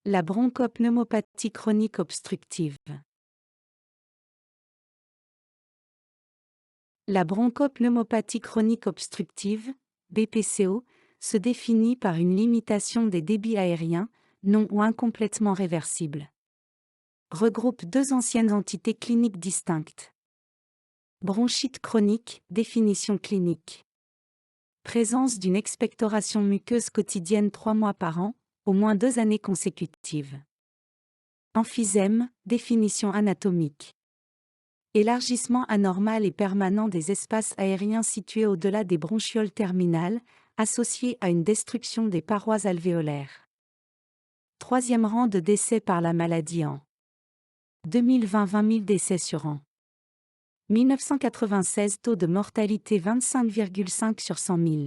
La bronchopneumopathie chronique obstructive. La bronchopneumopathie chronique obstructive, BPCO, se définit par une limitation des débits aériens, non ou incomplètement réversibles. Regroupe deux anciennes entités cliniques distinctes. Bronchite chronique, définition clinique. Présence d'une expectoration muqueuse quotidienne 3 mois par an, au moins 2 années consécutives. Emphysème, définition anatomique. Élargissement anormal et permanent des espaces aériens situés au-delà des bronchioles terminales, associé à une destruction des parois alvéolaires. Troisième rang de décès par la maladie en 2020, 20 000 décès sur an. 1996, taux de mortalité 25,5 sur 100 000.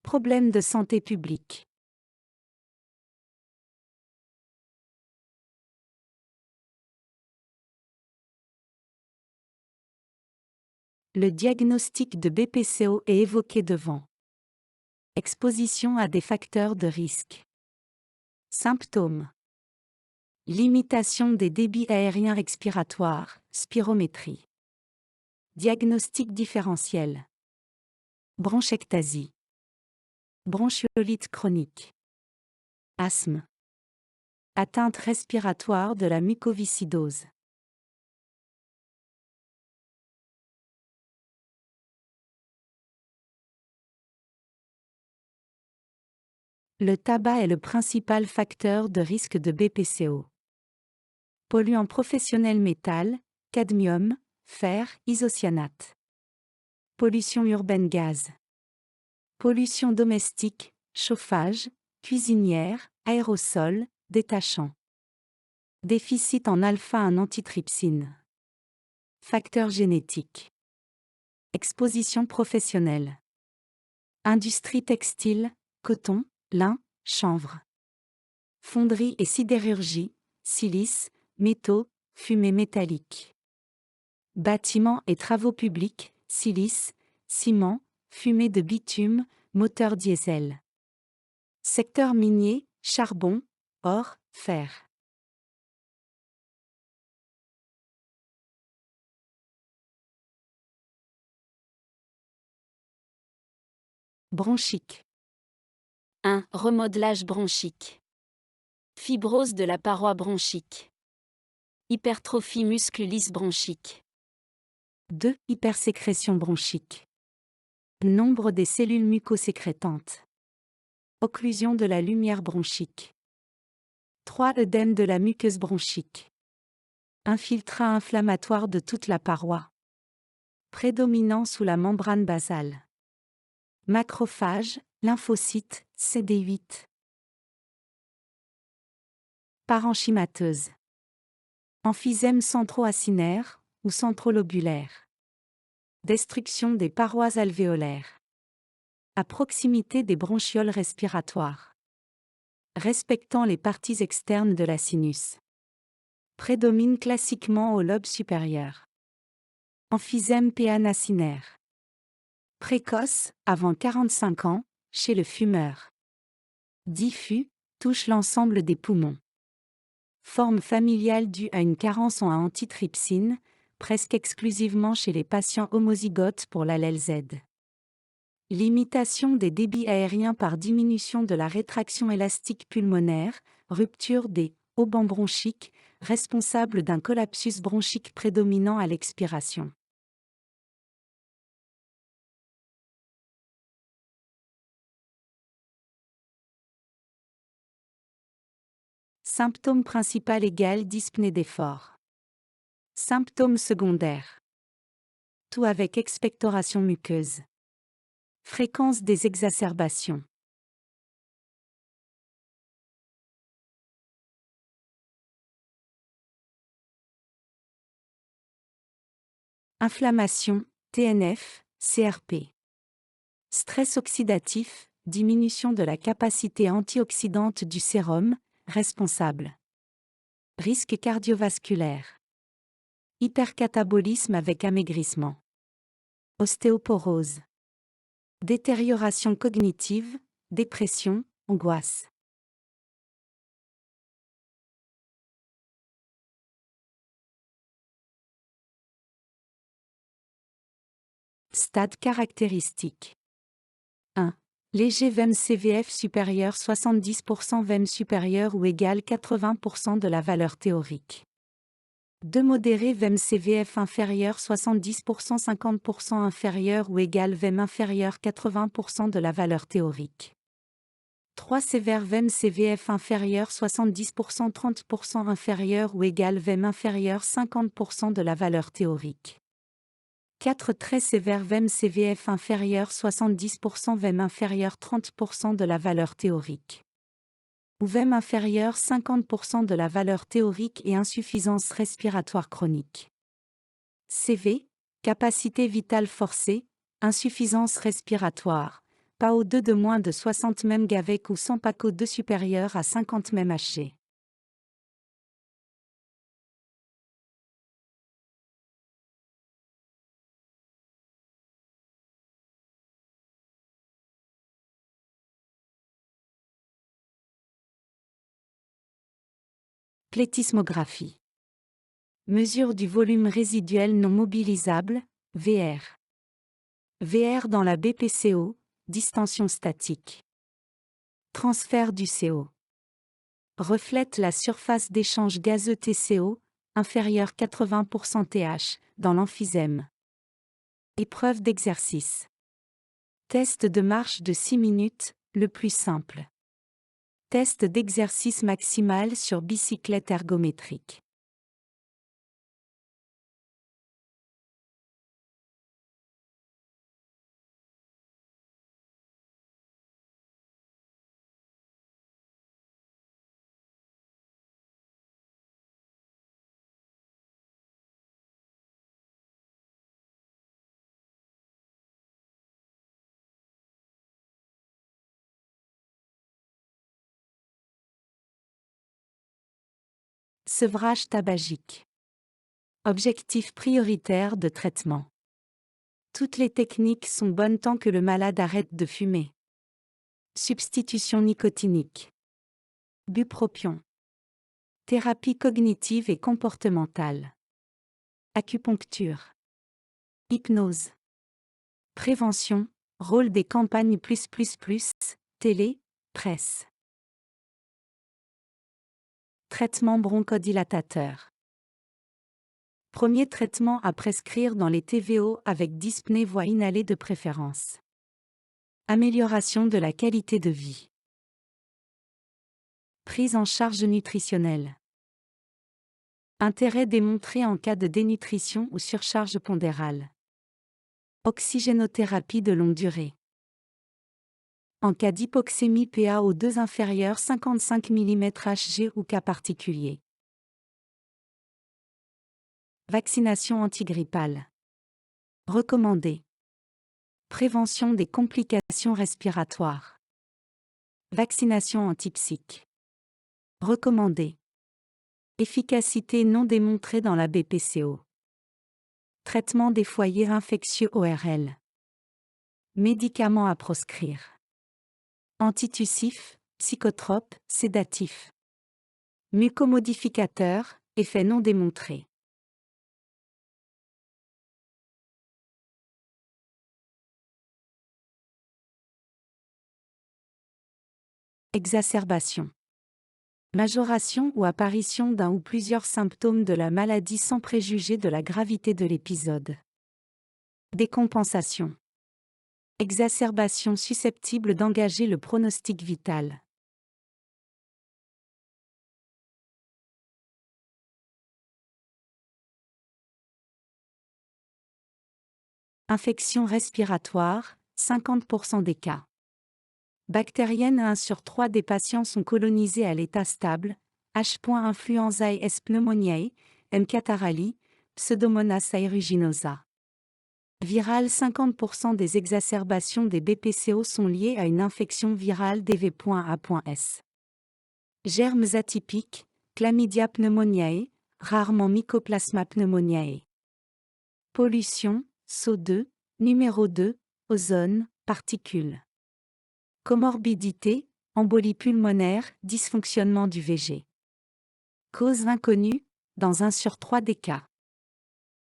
Problème de santé publique. Le diagnostic de BPCO est évoqué devant. Exposition à des facteurs de risque. Symptômes. Limitation des débits aériens respiratoires, spirométrie. Diagnostic différentiel. Bronchectasie. Bronchiolite chronique. Asthme. Atteinte respiratoire de la mucoviscidose. Le tabac est le principal facteur de risque de BPCO. Polluants professionnels métal, cadmium, fer, isocyanate. Pollution urbaine gaz. Pollution domestique, chauffage, cuisinière, aérosol, détachant. Déficit en alpha-1 antitrypsine. Facteurs génétiques. Exposition professionnelle. Industrie textile, coton, lin, chanvre. Fonderie et sidérurgie, silice, métaux, fumée métallique. Bâtiments et travaux publics, silice, ciment, fumée de bitume, moteur diesel. Secteur minier, charbon, or, fer. Bronchique. 1. Remodelage bronchique. Fibrose de la paroi bronchique. Hypertrophie muscle lisse bronchique. 2. Hypersécrétion bronchique. Nombre des cellules mucosécrétantes. Occlusion de la lumière bronchique. 3. Œdème de la muqueuse bronchique. Infiltrat inflammatoire de toute la paroi. Prédominant sous la membrane basale. Macrophages, lymphocytes, CD8. Parenchymateuse. Emphysème centro-acinaire ou centrolobulaire. Destruction des parois alvéolaires. À proximité des bronchioles respiratoires. Respectant les parties externes de la sinus. Prédomine classiquement au lobe supérieur. Emphysème péanacinaire. Précoce, avant 45 ans, chez le fumeur. Diffus, touche l'ensemble des poumons. Forme familiale due à une carence en antitrypsine, presque exclusivement chez les patients homozygotes pour l'allèle Z. Limitation des débits aériens par diminution de la rétraction élastique pulmonaire, rupture des haubans bronchiques, responsable d'un collapsus bronchique prédominant à l'expiration. Symptôme principal égal dyspnée d'effort. Symptômes secondaires. Tout avec expectoration muqueuse. Fréquence des exacerbations. Inflammation, TNF, CRP. Stress oxydatif, diminution de la capacité antioxydante du sérum, responsable. Risque cardiovasculaire. Hypercatabolisme avec amaigrissement. Ostéoporose. Détérioration cognitive, dépression, angoisse. Stade caractéristique. 1. Léger VEM-CVF supérieur 70% VEM supérieur ou égal 80% de la valeur théorique. 2. Modéré VEM-CVF inférieur 70% 50% inférieur ou égal VEM inférieur 80% de la valeur théorique. 3. Sévère VEM-CVF inférieur 70% 30% inférieur ou égal VEM inférieur 50% de la valeur théorique. 4. Très sévère VEM-CVF inférieur 70% VEM inférieur 30% de la valeur théorique. Ou VEM inférieur 50% de la valeur théorique et insuffisance respiratoire chronique. CV, capacité vitale forcée, insuffisance respiratoire, PaO2 de moins de 60 mEm avec ou sans PaCO2 supérieur à 50 mEm Hg. Plétismographie. Mesure du volume résiduel non mobilisable, VR. VR dans la BPCO, distension statique. Transfert du CO. Reflète la surface d'échange gazeux TCO, inférieure 80% TH, dans l'emphysème. Épreuve d'exercice. Test de marche de 6 minutes, le plus simple. Test d'exercice maximal sur bicyclette ergométrique. Sevrage tabagique. Objectif prioritaire de traitement. Toutes les techniques sont bonnes tant que le malade arrête de fumer. Substitution nicotinique. Bupropion. Thérapie cognitive et comportementale. Acupuncture. Hypnose. Prévention, rôle des campagnes télé, presse. Traitement bronchodilatateur. Premier traitement à prescrire dans les TVO avec dyspnée voie inhalée de préférence. Amélioration de la qualité de vie. Prise en charge nutritionnelle. Intérêt démontré en cas de dénutrition ou surcharge pondérale. Oxygénothérapie de longue durée. En cas d'hypoxémie PaO2 inférieur 55 mm Hg ou cas particulier. Vaccination antigrippale. Recommandée. Prévention des complications respiratoires. Vaccination antipsyque. Recommandée. Efficacité non démontrée dans la BPCO. Traitement des foyers infectieux ORL. Médicaments à proscrire. Antitussif, psychotrope, sédatif. Mucomodificateur, effet non démontré. Exacerbation. Majoration ou apparition d'un ou plusieurs symptômes de la maladie sans préjuger de la gravité de l'épisode. Décompensation. Exacerbation susceptible d'engager le pronostic vital. Infection respiratoire, 50% des cas. Bactérienne 1 sur 3 des patients sont colonisés à l'état stable, H. influenzae S. pneumoniae, M. catarrhali, Pseudomonas aeruginosa. Virale 50% des exacerbations des BPCO sont liées à une infection virale DV.A.S. Germes atypiques, Chlamydia pneumoniae, rarement Mycoplasma pneumoniae. Pollution, SO2, numéro 2, ozone, particules. Comorbidité, embolie pulmonaire, dysfonctionnement du VG. Cause inconnue, dans 1 sur 3 des cas.